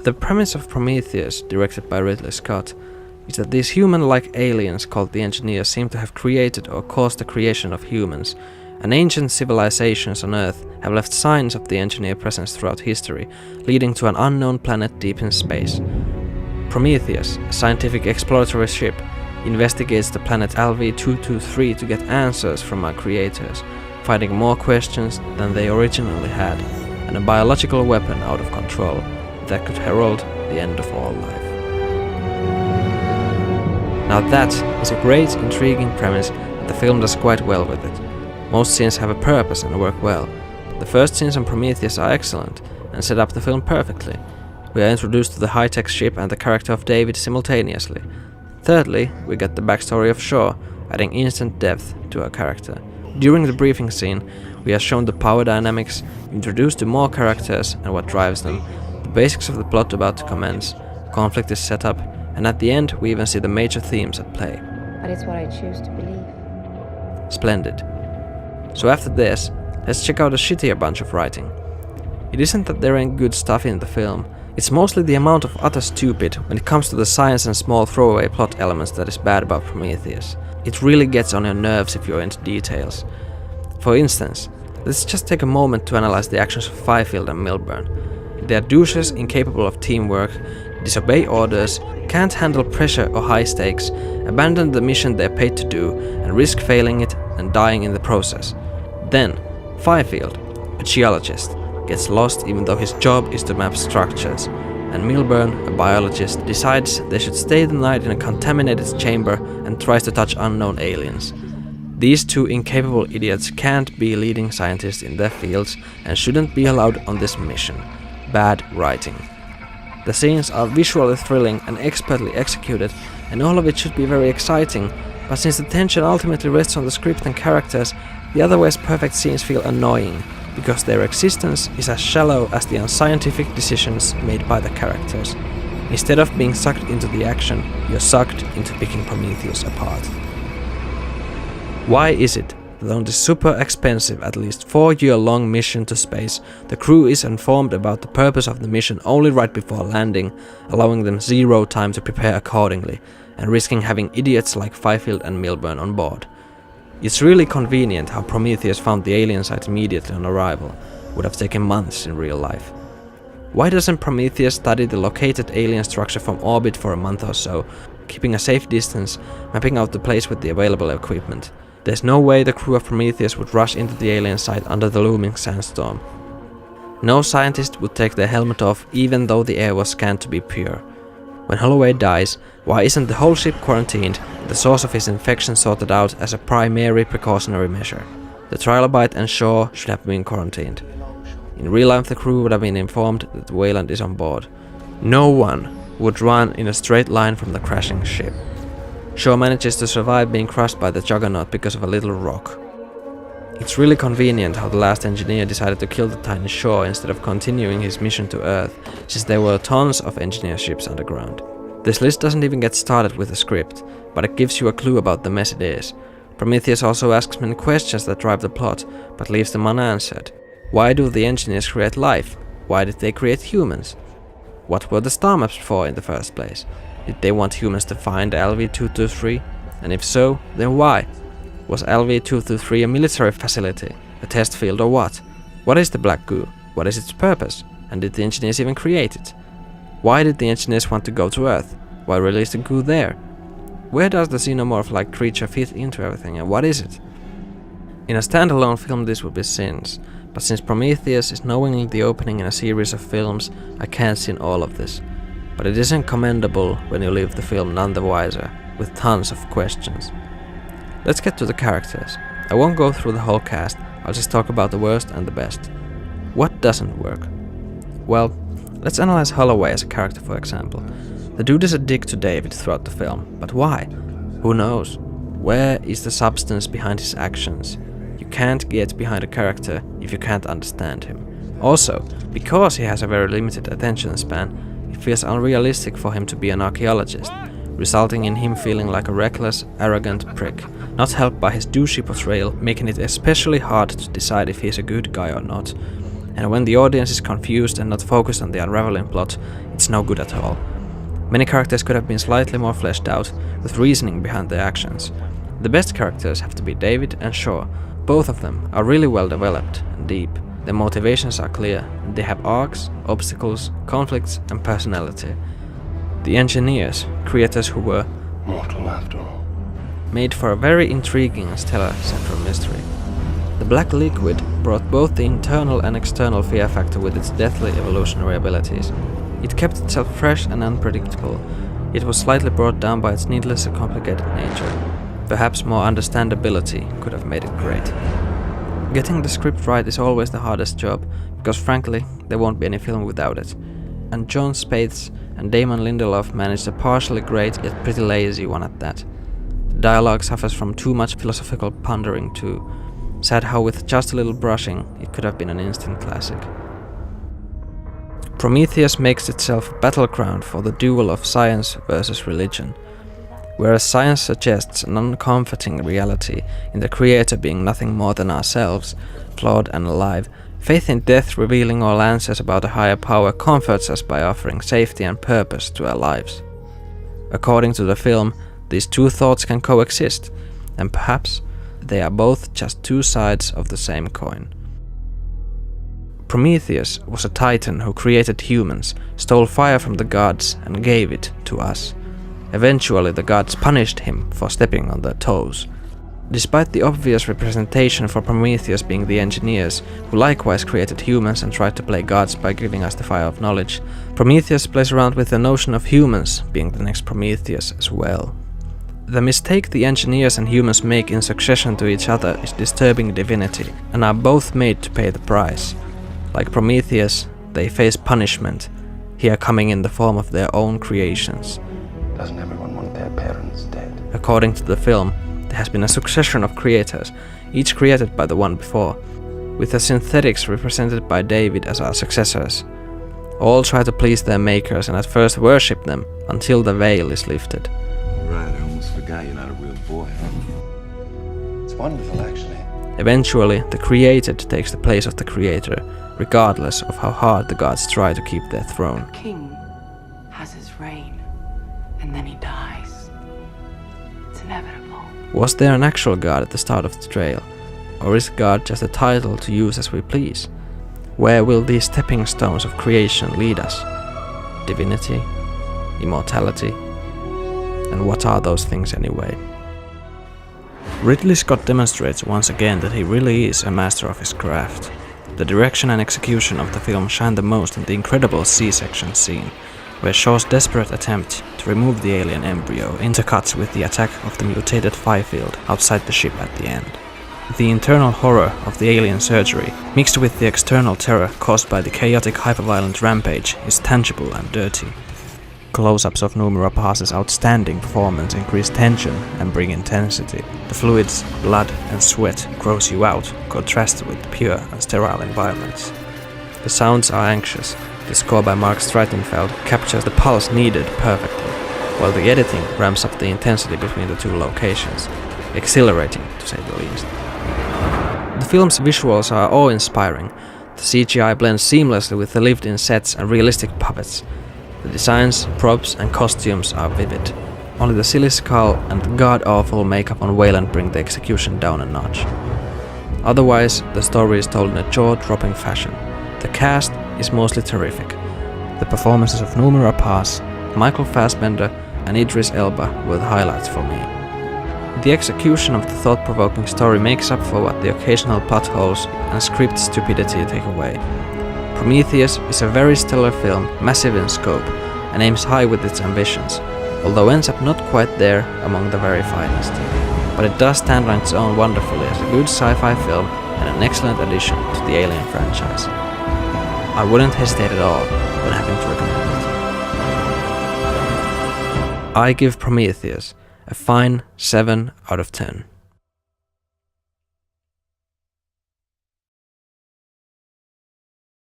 The premise of Prometheus, directed by Ridley Scott, is that these human-like aliens called the Engineers seem to have created or caused the creation of humans, and ancient civilizations on Earth have left signs of the Engineer presence throughout history, leading to an unknown planet deep in space. Prometheus, a scientific exploratory ship, investigates the planet LV-223 to get answers from our creators, finding more questions than they originally had, and a biological weapon out of control that could herald the end of all life. Now that is a great, intriguing premise, and the film does quite well with it. Most scenes have a purpose and work well. The first scenes on Prometheus are excellent, and set up the film perfectly. We are introduced to the high-tech ship and the character of David simultaneously. Thirdly, we get the backstory of Shaw, adding instant depth to our character. During the briefing scene, we are shown the power dynamics, introduced to more characters and what drives them, the basics of the plot about to commence, conflict is set up, and at the end we even see the major themes at play. But it's what I choose to believe. Splendid. So after this, let's check out a shittier bunch of writing. It isn't that there ain't good stuff in the film, it's mostly the amount of utter stupid when it comes to the science and small throwaway plot elements that is bad about Prometheus. It really gets on your nerves if you're into details. For instance, let's just take a moment to analyze the actions of Fifield and Milburn. They are douches incapable of teamwork, disobey orders, can't handle pressure or high stakes, abandon the mission they're paid to do, and risk failing it and dying in the process. Then, Fifield, a geologist, gets lost even though his job is to map structures, and Milburn, a biologist, decides they should stay the night in a contaminated chamber and tries to touch unknown aliens. These two incapable idiots can't be leading scientists in their fields and shouldn't be allowed on this mission. Bad writing. The scenes are visually thrilling and expertly executed, and all of it should be very exciting, but since the tension ultimately rests on the script and characters, the otherwise perfect scenes feel annoying, because their existence is as shallow as the unscientific decisions made by the characters. Instead of being sucked into the action, you're sucked into picking Prometheus apart. Why is it that on this super expensive, at least 4-year-long mission to space, the crew is informed about the purpose of the mission only right before landing, allowing them zero time to prepare accordingly, and risking having idiots like Fifield and Milburn on board? It's really convenient how Prometheus found the alien site immediately on arrival. Would have taken months in real life. Why doesn't Prometheus study the located alien structure from orbit for a month or so, keeping a safe distance, mapping out the place with the available equipment? There's no way the crew of Prometheus would rush into the alien site under the looming sandstorm. No scientist would take their helmet off even though the air was scanned to be pure. When Holloway dies, why isn't the whole ship quarantined and the source of his infection sorted out as a primary precautionary measure? The trilobite and Shaw should have been quarantined. In real life, the crew would have been informed that Weyland is on board. No one would run in a straight line from the crashing ship. Shaw manages to survive being crushed by the Juggernaut because of a little rock. It's really convenient how the last engineer decided to kill the tiny Shaw instead of continuing his mission to Earth, since there were tons of engineer ships underground. This list doesn't even get started with a script, but it gives you a clue about the mess it is. Prometheus also asks many questions that drive the plot, but leaves them unanswered. Why do the engineers create life? Why did they create humans? What were the star maps for in the first place? Did they want humans to find LV-223? And if so, then why? Was LV-223 a military facility, a test field, or what? What is the black goo? What is its purpose? And did the engineers even create it? Why did the engineers want to go to Earth? Why release the goo there? Where does the xenomorph-like creature fit into everything, and what is it? In a standalone film this would be sins, but since Prometheus is knowingly the opening in a series of films, I can't see all of this. But it isn't commendable when you leave the film none the wiser, with tons of questions. Let's get to the characters. I won't go through the whole cast, I'll just talk about the worst and the best. What doesn't work? Well, let's analyze Holloway as a character, for example. The dude is a dick to David throughout the film, but why? Who knows? Where is the substance behind his actions? You can't get behind a character if you can't understand him. Also, because he has a very limited attention span, it feels unrealistic for him to be an archaeologist, resulting in him feeling like a reckless, arrogant prick, not helped by his douchey portrayal, making it especially hard to decide if he's a good guy or not. and when the audience is confused and not focused on the unraveling plot, it's no good at all. Many characters could have been slightly more fleshed out, with reasoning behind their actions. The best characters have to be David and Shaw. Both of them are really well developed and deep. Their motivations are clear, and they have arcs, obstacles, conflicts, and personality. The engineers, creators who were mortal after all, made for a very intriguing and stellar central mystery. The black liquid brought both the internal and external fear factor with its deathly evolutionary abilities. It kept itself fresh and unpredictable. It was slightly brought down by its needlessly complicated nature. Perhaps more understandability could have made it great. Getting the script right is always the hardest job, because frankly, there won't be any film without it. And John Spaihts and Damon Lindelof managed a partially great yet pretty lazy one at that. The dialogue suffers from too much philosophical pondering too. Sad how with just a little brushing, it could have been an instant classic. Prometheus makes itself a battleground for the duel of science versus religion. Whereas science suggests an uncomforting reality in the creator being nothing more than ourselves, flawed and alive, faith in death revealing all answers about a higher power comforts us by offering safety and purpose to our lives. According to the film, these two thoughts can coexist, and perhaps they are both just two sides of the same coin. Prometheus was a titan who created humans, stole fire from the gods, and gave it to us. Eventually, the gods punished him for stepping on their toes. Despite the obvious representation for Prometheus being the engineers, who likewise created humans and tried to play gods by giving us the fire of knowledge, Prometheus plays around with the notion of humans being the next Prometheus as well. The mistake the engineers and humans make in succession to each other is disturbing divinity, and are both made to pay the price. Like Prometheus, they face punishment, here coming in the form of their own creations. Doesn't everyone want their parents dead? According to the film, there has been a succession of creators, each created by the one before, with the synthetics represented by David as our successors. All try to please their makers and at first worship them until the veil is lifted. Right, I almost forgot you're not a real boy. It's wonderful, actually. Eventually, the created takes the place of the creator, regardless of how hard the gods try to keep their throne. The king has his reign, and then he dies. It's inevitable. Was there an actual god at the start of the trail? Or is God just a title to use as we please? Where will these stepping stones of creation lead us? Divinity? Immortality? And what are those things anyway? Ridley Scott demonstrates once again that he really is a master of his craft. The direction and execution of the film shine the most in the incredible C-section scene, where Shaw's desperate attempt to remove the alien embryo intercuts with the attack of the mutated Fifield outside the ship at the end. The internal horror of the alien surgery, mixed with the external terror caused by the chaotic hyperviolent rampage, is tangible and dirty. Close-ups of Numera Pass's outstanding performance increase tension and bring intensity. The fluids, blood and sweat gross you out, contrasted with the pure and sterile environments. The sounds are anxious. The score by Mark Streitenfeld captures the pulse needed perfectly, while the editing ramps up the intensity between the two locations, exhilarating to say the least. The film's visuals are awe-inspiring. The CGI blends seamlessly with the lived-in sets and realistic puppets. The designs, props and costumes are vivid. Only the silly skull and god-awful makeup on Wayland bring the execution down a notch. Otherwise, the story is told in a jaw-dropping fashion. The cast is mostly terrific. The performances of Numera Pass, Michael Fassbender and Idris Elba were the highlights for me. The execution of the thought-provoking story makes up for what the occasional plot holes and script stupidity take away. Prometheus is a very stellar film, massive in scope, and aims high with its ambitions, although ends up not quite there among the very finest. But it does stand on its own wonderfully as a good sci-fi film and an excellent addition to the Alien franchise. I wouldn't hesitate at all when having to recommend it. I give Prometheus a fine 7 out of 10.